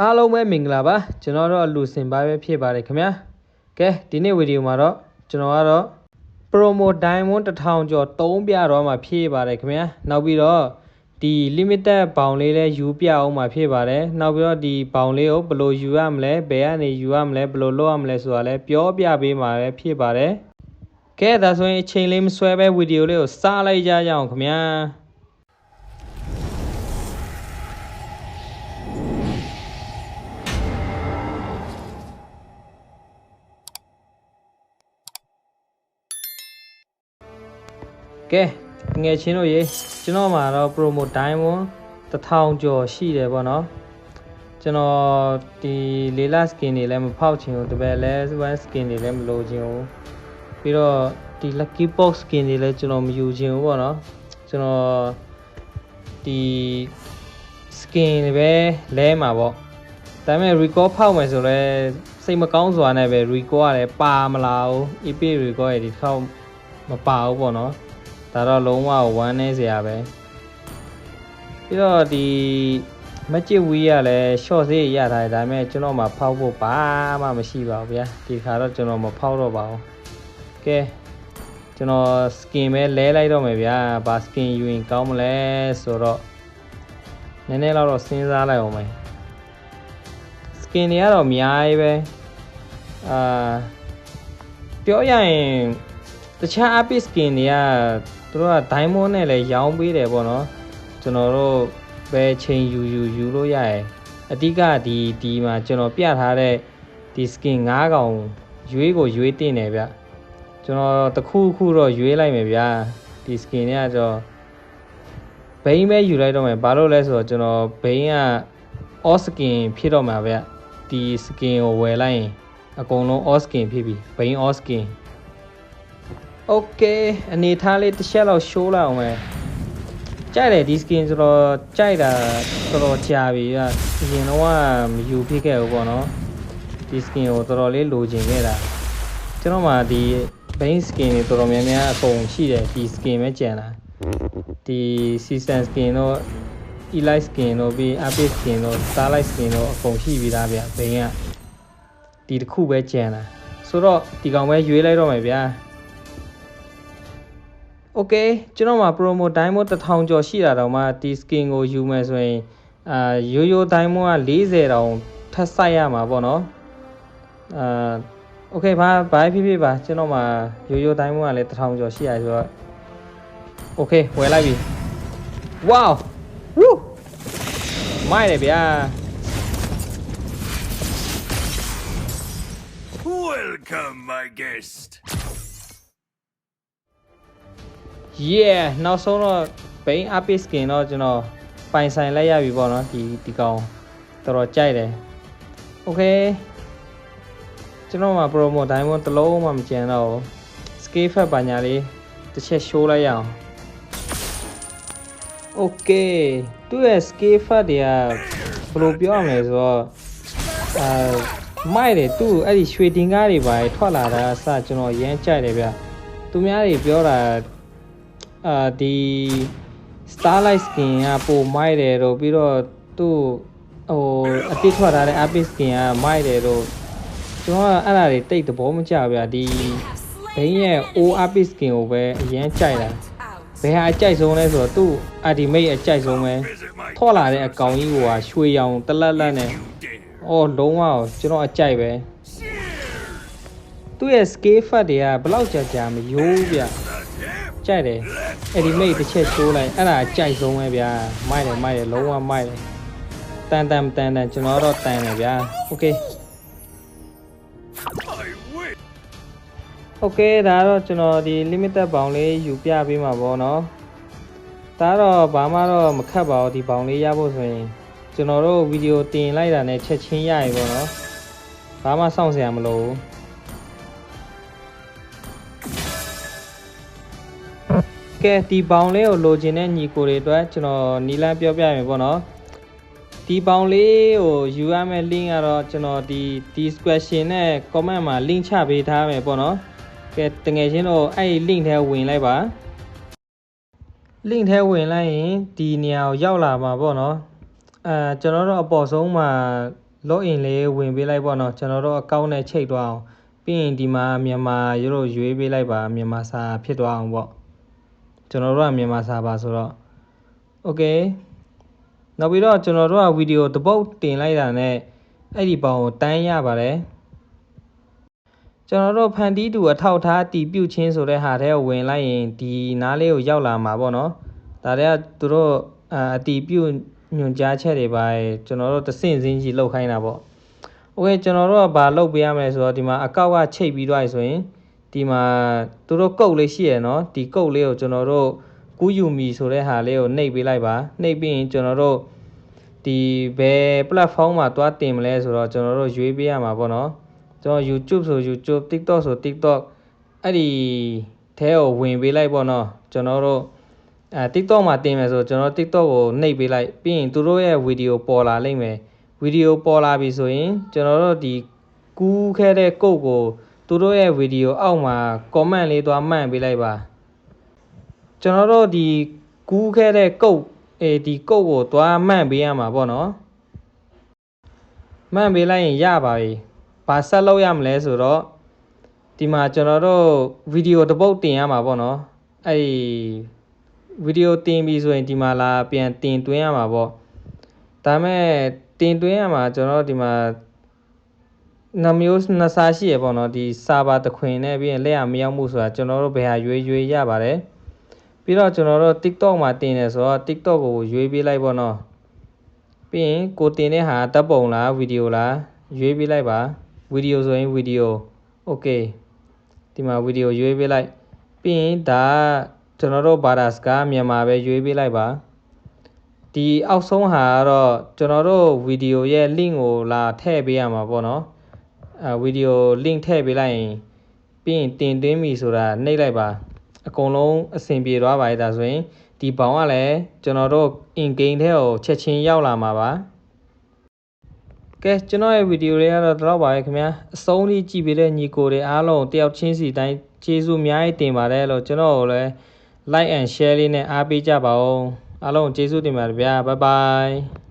အားလုံးပဲမင်္ဂလာပါကျွန်တော်တို့လူစင်ပါပဲဖြစ်ပါတယ်ခင်ဗျာကဲဒီနေ့ဗီဒီယိုမှာတော့ကျွန်တော်ကတော့ promo diamond 1000ကျော်3ပြတော့မှာဖြစ်ပါတယ်ခင်ဗျာနောက်ပြီးတော့ဒီ limited ဘောင်လေးလဲယူပြအောင်မှာဖြစ်ပါတယ်နောက်ပြီးတော့ဒီဘောင်လေးကိုဘယ်လိုယူရမလဲဘယ်ကနေယူရမလဲဘယ်လိုလုပ်ရမလဲဆိုတာလဲပြောပြပေးမှာပဲဖြစ်ပါတယ်ကဲဒါဆိုရင်အချိန်လေးမဆွဲပဲဗီဒီယိုလေးကိုစလိုက်ကြရအောင်ခင်ဗျာကဲငယ်ချင်းတို့ရေကျွန်တော်မှာတော့ promo diamond 1000ကျော်ရှိတယ်ပေါ့နော်ကျွန်တော်ဒီလေးလာ skin တွေလည်းမဖောက်ချင်ဘူးတပည့်လဲ one skin တွေလည်းမလိုချင်ဘူးပြီးတော့ဒီ lucky box skin တွေလည်းကျွန်တော်မယူချင်ဘူးပေါ့နော်ကျွန်တော်ဒီ skin တွေပဲလဲမှာပေါ့ဒါပေမဲ့ record ဖောက်မယ်ဆိုတော့စိတ်မကောင်းစွာနဲ့ပဲ record ရတယ်ပါမလာဘူး epic record ရဒီတစ်ခေါက်မပါဘူးပေါ့နော်ဒါတော့လုံးဝဝမ်းနေစရာပဲပြီးတော့ဒီမကြည့်ဝီးရလဲ short စေးရထားတယ်ဒါပေမဲ့ကျွန်တော်မှာဖောက်ဖို့ဘာမှမရှိပါဘူးဗျာဒီခါတော့ကျွန်တော်မဖောက်တော့ပါဘူးကဲကျွန်တော် skin ပဲလဲလိုက်တော့မယ်ဗျာဘာ skin ယူရင်ကောင်းမလဲဆိုတော့နည်းနည်းတော့စဉ်းစားလိုက်အောင်မယ် skin တွေကတော့အများကြီးပဲပြောရရင်တခြား epic skin တွေကသူတို့က diamond နဲ့လည်းရောင်းပေးတယ်ပေါ့နော်ကျွန်တော်တို့ပဲချိန်ယူလို့ရရဲ့အဓိကဒီမှာကျွန်တော်ပြထားတဲ့ဒီ skin 5កောင်ရွေးကိုရွေးတင်တယ်ဗျကျွန်တော်တခုတော့ရွေးလိုက်မယ်ဗျာဒီ skin တွေကကျွန်တော်ဘိန်းပဲယူလိုက်တော့မယ်ဘာလို့လဲဆိုတော့ကျွန်တော်ဘိန်းက all skin ဖြစ်တော့မှာဗျဒီ skin ကိုဝယ်လိုက်ရင်အကုန်လုံး all skin ဖြစ်ပြီဘိန်း all skinโอเคအနေထားလေးတစ်ချက်လောက်ရှိုးလိုက်အောင်ပဲကြိုက်တယ်ဒီ skin ဆိုတော့ကြိုက်တာတော်ကြာပြီအရင်တော့မယူဖြစ်ခဲ့ဘူးပေါ့နော်ဒီ skin ကိုတော်လေးလိုချင်ခဲ့တာကျွန်တော်မှဒီ base skin တွေတော်များများအကုန်ရှိတယ်ဒီ skin ပဲကျန်တာဒီ season skin တော့ elite skin တော့ပြီး epic skin တော့ starlight skin တော့အကုန်ရှိပြီးသားဗျဘိန်းကဒီတစ်ခုပဲကျန်တာဆိုတော့ဒီကောင်ပဲရွေးလိုက်တော့မယ်ဗျာโอเคကျွန်တော်မှာ promo diamond 1000ကျော်ရှိတာတော့မှဒီ skin ကိုယူမယ်ဆိုရင်ရိုး diamond က40တောင်ထပ်ဆိုင်ရမှာပေါ့နော်โอเคဘာဖြစ်ပါကျွန်တော်မှာရိုး diamond ကလည်း1000ကျော်ရှိရဆိုတော့โอเคဝယ်လိုက်ပြီ wow woo မိုက်တယ်ဗျာ Welcome my guest yeah နောက်ဆုံးတော့ Bane epic skin တော့ကျွန်တော်ပိုင်ဆိုင်လိုက်ရပြီပေါ့နော်ဒီကောင်တော်ကြိုက်တယ် okay ကျွန်တော်မှာ promo diamond တစ်လုံးမှမကျန်တော့ဘူး scale fat ပါညာလေးတစ်ချက် show လိုက်ရအောင် okay သူ့ရဲ့ scale fat တွေကဘယ်လိုပြောရမလဲဆိုတော့မိုက်တယ်သူ့အဲ့ဒီရွှေတင်ကားတွေပါထွက်လာတာအစကျွန်တော်ရမ်းကြိုက်တယ်ဗျသူများတွေပြောတာဒီ starlight skin ကပိုမိုက်တယ်တော့ပြီးတော့သူ့အတိထွက်ထားတဲ့ epic skin ကမိုက်တယ်တော့ကျွန်တော်ကအဲ့ဒါတွေတိတ်သဘောမကျဗျာဒီဘိန်းရဲ့ o epic skin ကိုပဲအရင်ကြိုက်တာဘယ်ဟာအကြိုက်ဆုံးလဲဆိုတော့သူ့ ultimate အကြိုက်ဆုံးပဲထွက်လာတဲ့အကောင်ကြီးကရွှေရောင်တလက်လက်နဲ့လုံးဝကျွန်တော်အကြိုက်ပဲသူ့ရဲ့ scale fat တွေကဘယ်လောက်ကြာမယိုးဗျကြိုက်တယ်အဲ့ဒီမိတ်တစ်ချက်ရှိုးလိုက်အဲ့ဒါအကြိုက်ဆုံးပဲဗျာမိုက်တယ်လုံးဝမိုက်တယ်တန်ကျွန်တော်တော့တန်တယ်ဗျာโอเคဒါတော့ကျွန်တော်ဒီ limited ဘောင်လေးယူပြပေးမှာပေါ့နော်ဒါတော့ဘာမှတော့မခက်ပါဘူးဒီဘောင်လေးရဖို့ဆိုရင်ကျွန်တော်တို့ဗီဒီယိုတင်လိုက်တာနဲ့ချက်ချင်းရပြီပေါ့နော်ဘာမှစောင့်စရာမလိုဘူးကဲဒီဘောင်လေးကိုလိုချင်တဲ့ညီကိုတွေအတွက်ကျွန်တော်နီလန်းပြောပြမယ်ပေါ့နော်ဒီဘောင်လေးကိုယူရမယ့် link ကတော့ကျွန်တော်ဒီ description နဲ့ comment မှာ link ချပေးထားမယ်ပေါ့နော်ကဲတကယ်ချင်းတော့အဲ့ဒီ link ထဲဝင်လိုက်ပါ link ထဲဝင်လိုက်ရင်ဒီနေရာကိုရောက်လာမှာပေါ့နော်ကျွန်တော်တို့အပေါ်ဆုံးမှာ login လေးဝင်ပေးလိုက်ပေါ့နော်ကျွန်တော်တို့ account နဲ့ချိတ်သွားအောင်ပြီးရင်ဒီမှာမြန်မာရိုးတို့ရွေးပေးလိုက်ပါမြန်မာစာဖြစ်သွားအောင်ပေါ့ကျွန်တော်တို့ကမြန်မာစာပါဆိုတော့ okay နောက်ပြီးတော့ကျွန်တော်တို့ကဗီဒီယိုတစ်ပုတ်တင်လိုက်တာနဲ့အဲ့ဒီပေါင်ကိုတန်းရပါတယ်ကျွန်တော်တို့ဖန်တီးတူအထောက်ထားတည်ပြုတ်ချင်းဆိုတဲ့ဟာထဲကိုဝင်လိုက်ရင်ဒီနားလေးကိုရောက်လာမှာပေါ့နော်ဒါတွေကသူတို့အတည်ပြုတ်ညွန်ကြားချက်တွေပါကျွန်တော်တို့တဆင့်စင်းကြီးလောက်ခိုင်းတာပေါ့โอเคကျွန်တော်တို့ကဘာလုပ်ပေးရမလဲဆိုတော့ဒီမှာအကောက်ကချိတ်ပြီးသွားပြီဆိုရင်ဒီမှာသူတို့ကုတ်လေးရှိရနော်ဒီကုတ်လေးကိုကျွန်တော်တို့ကူးယူမီဆိုတဲ့ဟာလေးကိုနှိပ်ပေးလိုက်ပါနှိပ်ပြီးရင်ကျွန်တော်တို့ဒီဘယ် platform မှာတွားတင်မလဲဆိုတော့ကျွန်တော်တို့ရွေးပေးရမှာပေါ့နော်ကျွန်တော် YouTube ဆို YouTube TikTok ဆို TikTok အဲ့ဒီထဲကိုဝင်ပေးလိုက်ပေါ့နော်ကျွန်တော်တို့TikTok မှာတင်မယ်ဆိုကျွန်တော် TikTok ကိုနှိပ်ပေးလိုက်ပြီးရင်သူတို့ရဲ့ဗီဒီယိုပေါ်လာလိမ့်မယ်ဗီဒီယိုပေါ်လာပြီဆိုရင်ကျွန်တော်တို့ဒီကူးခဲ့တဲ့ကုတ်ကိုသူတို့ရဲ့ဗီဒီယိုအောက်မှာ comment လေးသွားမှန်ပေးလိုက်ပါကျွန်တော်တို့ဒီကူးခဲ့တဲ့ကုတ်ဒီကုတ်ကိုသွားမှန်ပေးရမှာပေါ့နော်မှန်ပေးလိုက်ရင်ရပါပြီဘာဆက်လုပ်ရမလဲဆိုတော့ဒီမှာကျွန်တော်တို့ဗီဒီယိုတစ်ပုတ်တင်ရမှာပေါ့နော်အဲ့ဒီဗီဒီယိုတင်ပြီဆိုရင်ဒီမှာလာပြန်တင်သွင်းရမှာပေါ့ဒါမဲ့တင်သွင်းရမှာကျွန်တော်ဒီမှာနှမျိုးနှစ်စားရှိရပေါ့နော်ဒီစာပါတခွင်နဲ့ပြီးရင်လက်ရမရောက်မှုဆိုတာကျွန်တော်တို့ဘယ်ဟာရွေးရပါတယ်ပြီးတော့ကျွန်တော်တို့ TikTok မှာတင်နေဆိုတော့ TikTok ကိုရွေးပေးလိုက်ပေါ့နော်ပြီးရင်ကိုတင်တဲ့ဟာဓာတ်ပုံလားဗီဒီယိုလားရွေးပေးလိုက်ပါဗီဒီယိုဆိုရင်ဗီဒီယို okay ဒီမှာဗီဒီယိုရွေးပေးလိုက်ပြီးရင်ဒါကျွန်တော်တို့ဘာသာစကားမြန်မာပဲရွေးပေးလိုက်ပါဒီအောက်ဆုံးဟာကတော့ကျွန်တော်တို့ဗီဒီယိုရဲ့ link ကိုလာထည့်ပေးရမှာပေါ့နော်ဗီဒီယို link ထည့်ပေးလိုက်ရင်ပြီးရင်တင်သွင်းပြီဆိုတာနှိပ်လိုက်ပါအကုန်လုံးအဆင်ပြေသွားပါရဲ့ဒါဆိုရင်ဒီဘောင်ကလည်းကျွန်တော်တို့ in game ထဲကိုချက်ချင်းရောက်လာမှာပါကဲကျွန်တော်ရဲ့ဗီဒီယိုလေးကတော့တော့ပါပဲခင်ဗျာအဆုံးထိကြည့်ပေးတဲ့ညီကိုတွေအားလုံးတယောက်ချင်းစီတိုင်းကျေးဇူးအများကြီးတင်ပါတယ်လို့ကျွန်တော်ကိုလည်း like and share လေးနဲ့အားပေးကြပါဦးအားလုံးကျေးဇူးတင်ပါတယ်ဗျာ bye bye